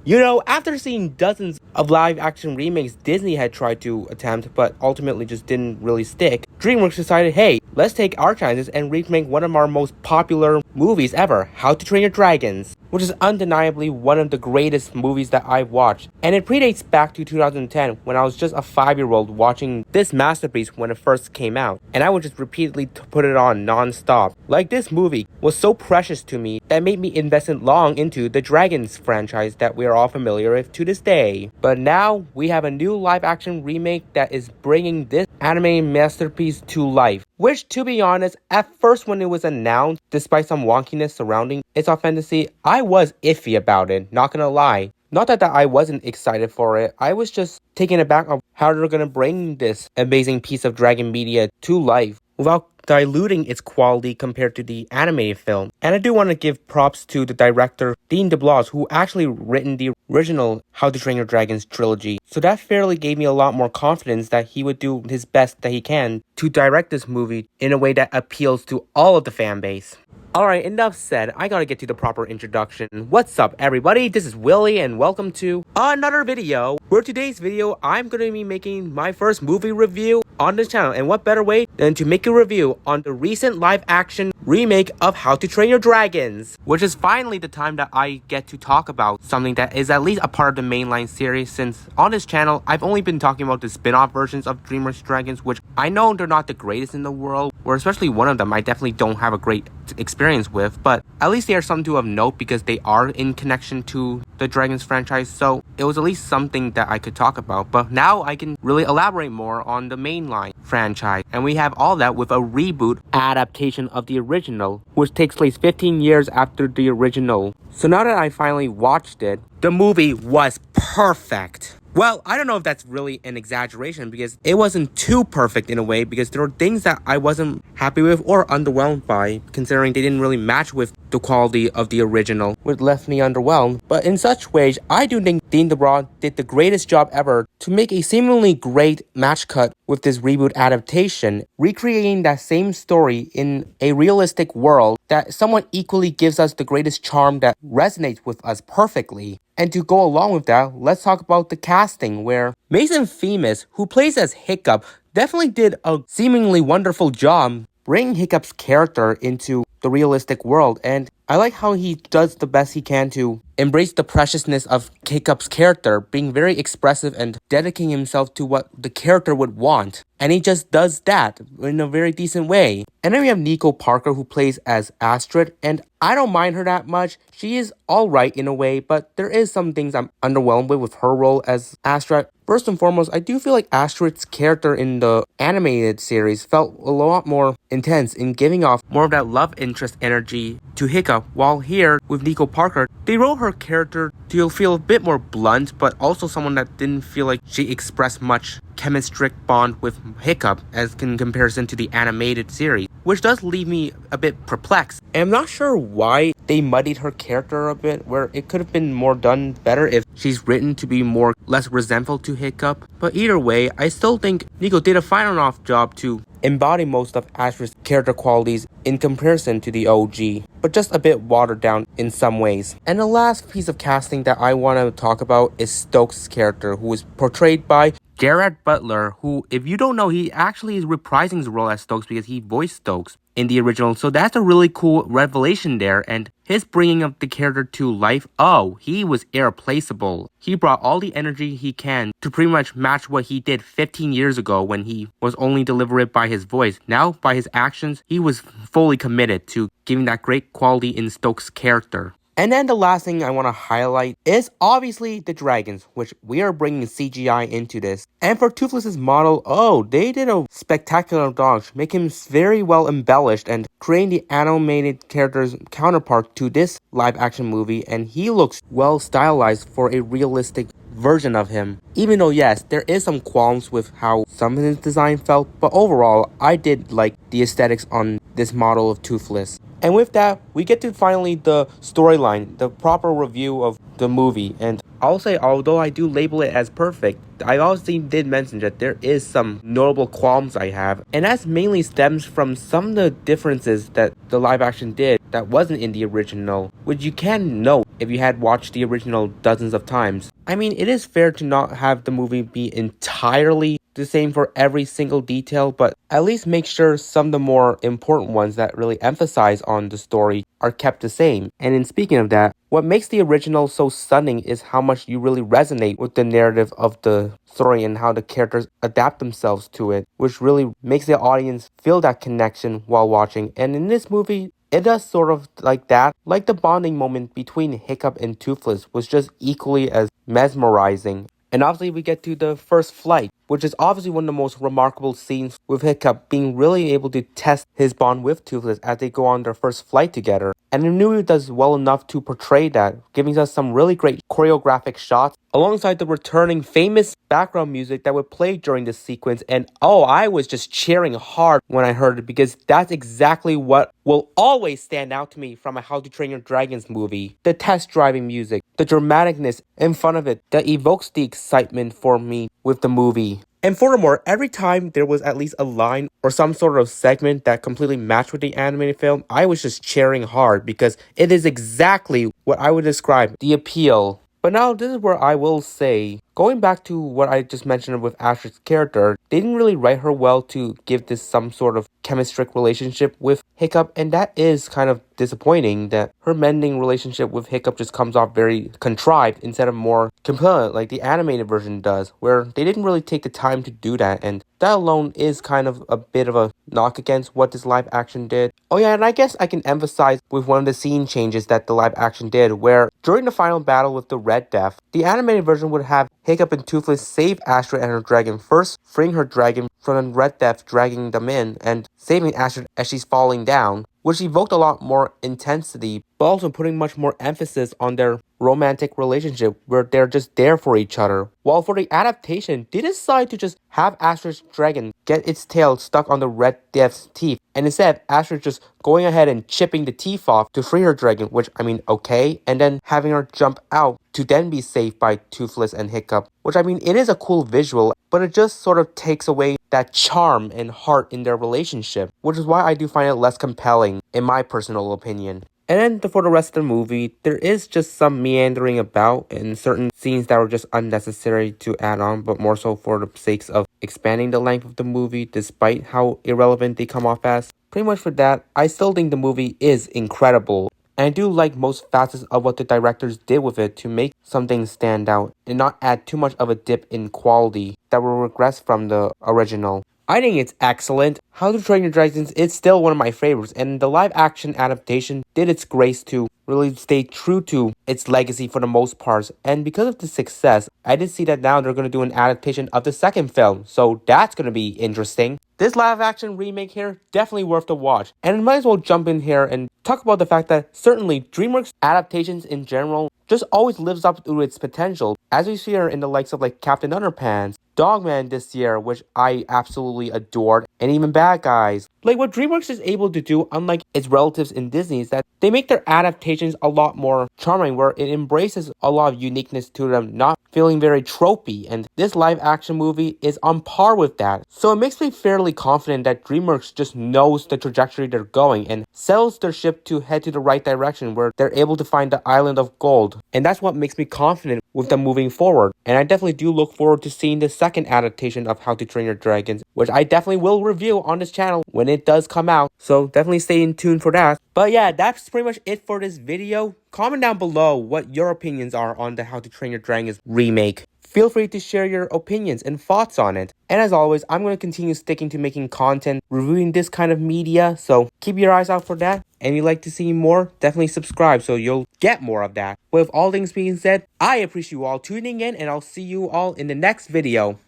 You know, after seeing dozens of live-action remakes Disney had tried to attempt but ultimately just didn't really stick, Dreamworks decided, hey, let's take our chances and remake one of our most popular movies ever, How to Train Your Dragons, which is undeniably one of the greatest movies that I've watched. And it predates back to 2010 when I was just a 5-year-old watching this masterpiece when it first came out, and I would just repeatedly put it on non-stop. Like, this movie was so precious to me that made me invested long into the Dragons franchise that we are all familiar with to this day. But now we have a new live-action remake that is bringing this anime masterpiece to life, which, to be honest, at first when it was announced, despite some wonkiness surrounding its authenticity, I was iffy about it, not gonna lie. Not that I wasn't excited for it, I was just taken aback of how they're gonna bring this amazing piece of dragon media to life without diluting its quality compared to the animated film. And I do want to give props to the director Dean DeBlas, who actually written the original How to Train Your Dragons trilogy. So that fairly gave me a lot more confidence that he would do his best that he can to direct this movie in a way that appeals to all of the fan base. Alright, enough said, I gotta get to the proper introduction. What's up everybody, this is Willie and welcome to another video. For today's video, I'm gonna be making my first movie review on this channel, and what better way than to make a review on the recent live action remake of How to Train Your Dragons, which is finally the time that I get to talk about something that is at least a part of the mainline series, since on this channel I've only been talking about the spin-off versions of Dreamworks Dragons, which I know they're not the greatest in the world, or especially one of them I definitely don't have a great experience with, but at least they are something of note because they are in connection to the Dragons franchise, so it was at least something that I could talk about. But now I can really elaborate more on the mainline franchise, and we have all that with a reboot adaptation of the original, which takes place 15 years after the original. So now that I finally watched it, the movie was perfect. Well, I don't know if that's really an exaggeration because it wasn't too perfect in a way, because there were things that I wasn't happy with or underwhelmed by, considering they didn't really match with the quality of the original, which left me underwhelmed. But in such ways, I do think Dean DeBras did the greatest job ever to make a seemingly great match cut with this reboot adaptation, recreating that same story in a realistic world that somewhat equally gives us the greatest charm that resonates with us perfectly. And to go along with that, let's talk about the casting, where Mason Themis, who plays as Hiccup, definitely did a seemingly wonderful job bringing Hiccup's character into the realistic world, and I like how he does the best he can to embrace the preciousness of Hiccup's character, being very expressive and dedicating himself to what the character would want. And he just does that in a very decent way. And then we have Nico Parker, who plays as Astrid, and I don't mind her that much. She is alright in a way, but there is some things I'm underwhelmed with her role as Astrid. First and foremost, I do feel like Astrid's character in the animated series felt a lot more intense in giving off more of that love interest energy to Hiccup, while here with Nico Parker, they wrote her character to feel a bit more blunt, but also someone that didn't feel like she expressed much chemistry bond with Hiccup as in comparison to the animated series, which does leave me a bit perplexed. And I'm not sure why they muddied her character a bit, where it could have been more done better if she's written to be less resentful to Hiccup. But either way, I still think Nico did a fine enough job to embody most of Astrid's character qualities in comparison to the OG, but just a bit watered down in some ways. And the last piece of casting that I want to talk about is Stokes' character, who is portrayed by Gerard Butler, who, if you don't know, he actually is reprising his role as Stokes because he voiced Stokes in the original. So that's a really cool revelation there, and his bringing of the character to life, oh, he was irreplaceable. He brought all the energy he can to pretty much match what he did 15 years ago when he was only delivered by his voice. Now, by his actions, he was fully committed to giving that great quality in Stokes' character. And then the last thing I want to highlight is obviously the dragons, which we are bringing CGI into this. And for Toothless's model, oh, they did a spectacular job, make him very well embellished and creating the animated character's counterpart to this live action movie, and he looks well stylized for a realistic version of him. Even though, yes, there is some qualms with how some of his design felt, but overall, I did like the aesthetics on this model of Toothless. And with that, we get to finally the storyline, the proper review of the movie. And I'll say, although I do label it as perfect, I also did mention that there is some notable qualms I have. And that mainly stems from some of the differences that the live action did that wasn't in the original, which you can note if you had watched the original dozens of times. I mean, it is fair to not have the movie be entirely the same for every single detail, but at least make sure some of the more important ones that really emphasize on the story are kept the same. And in speaking of that, what makes the original so stunning is how much you really resonate with the narrative of the story and how the characters adapt themselves to it, which really makes the audience feel that connection while watching. And in this movie, it does sort of like that. Like the bonding moment between Hiccup and Toothless was just equally as mesmerizing. And obviously we get to the first flight, which is obviously one of the most remarkable scenes with Hiccup being really able to test his bond with Toothless as they go on their first flight together. And the movie does well enough to portray that, giving us some really great choreographic shots alongside the returning famous background music that would play during this sequence. And oh, I was just cheering hard when I heard it because that's exactly what will always stand out to me from a How to Train Your Dragons movie. The test driving music, the dramaticness in front of it that evokes the excitement for me with the movie. And furthermore, every time there was at least a line or some sort of segment that completely matched with the animated film, I was just cheering hard because it is exactly what I would describe the appeal. But now this is where I will say, going back to what I just mentioned with Astrid's character, they didn't really write her well to give this some sort of chemistry relationship with Hiccup, and that is kind of disappointing that her mending relationship with Hiccup just comes off very contrived instead of more compelling like the animated version does, where they didn't really take the time to do that, and that alone is kind of a bit of a knock against what this live action did. Oh yeah, and I guess I can emphasize with one of the scene changes that the live action did, where during the final battle with the Red Death, the animated version would have Hiccup and Toothless save Astrid and her dragon, first freeing her dragon from the Red Death dragging them in, and saving Astrid as she's falling down, which evoked a lot more intensity, but also putting much more emphasis on their romantic relationship where they're just there for each other. While for the adaptation, they decide to just have Astrid's dragon get its tail stuck on the Red Death's teeth, and instead Astrid just going ahead and chipping the teeth off to free her dragon, which I mean okay, and then having her jump out to then be saved by Toothless and Hiccup, which I mean it is a cool visual, but it just sort of takes away that charm and heart in their relationship, which is why I do find it less compelling in my personal opinion. And then for the rest of the movie, there is just some meandering about in certain scenes that were just unnecessary to add on, but more so for the sakes of expanding the length of the movie despite how irrelevant they come off as. Pretty much for that, I still think the movie is incredible. And I do like most facets of what the directors did with it to make something stand out and not add too much of a dip in quality that will regress from the original. I think it's excellent. How to Train Your Dragons is still one of my favorites, and the live action adaptation did its grace to really stay true to its legacy for the most part. And because of the success, I did see that now they're going to do an adaptation of the second film, so that's going to be interesting. This live action remake here, definitely worth the watch. And I might as well jump in here and talk about the fact that certainly DreamWorks adaptations in general just always lives up to its potential, as we see here in the likes of like Captain Underpants, Dogman this year, which I absolutely adored, and even Bad Guys. Like what DreamWorks is able to do, unlike its relatives in Disney, is that they make their adaptations a lot more charming, where it embraces a lot of uniqueness to them, not feeling very tropey, and this live action movie is on par with that. So it makes me fairly confident that DreamWorks just knows the trajectory they're going and sells their ship to head to the right direction where they're able to find the island of gold. And that's what makes me confident with them moving forward. And I definitely do look forward to seeing the second adaptation of How to Train Your Dragons, which I definitely will review on this channel when it does come out. So definitely stay in tune for that. But yeah, that's pretty much it for this video. Comment down below what your opinions are on the How to Train Your Dragons remake. Feel free to share your opinions and thoughts on it. And as always, I'm going to continue sticking to making content, reviewing this kind of media, so keep your eyes out for that. And if you'd like to see more, definitely subscribe so you'll get more of that. With all things being said, I appreciate you all tuning in, and I'll see you all in the next video.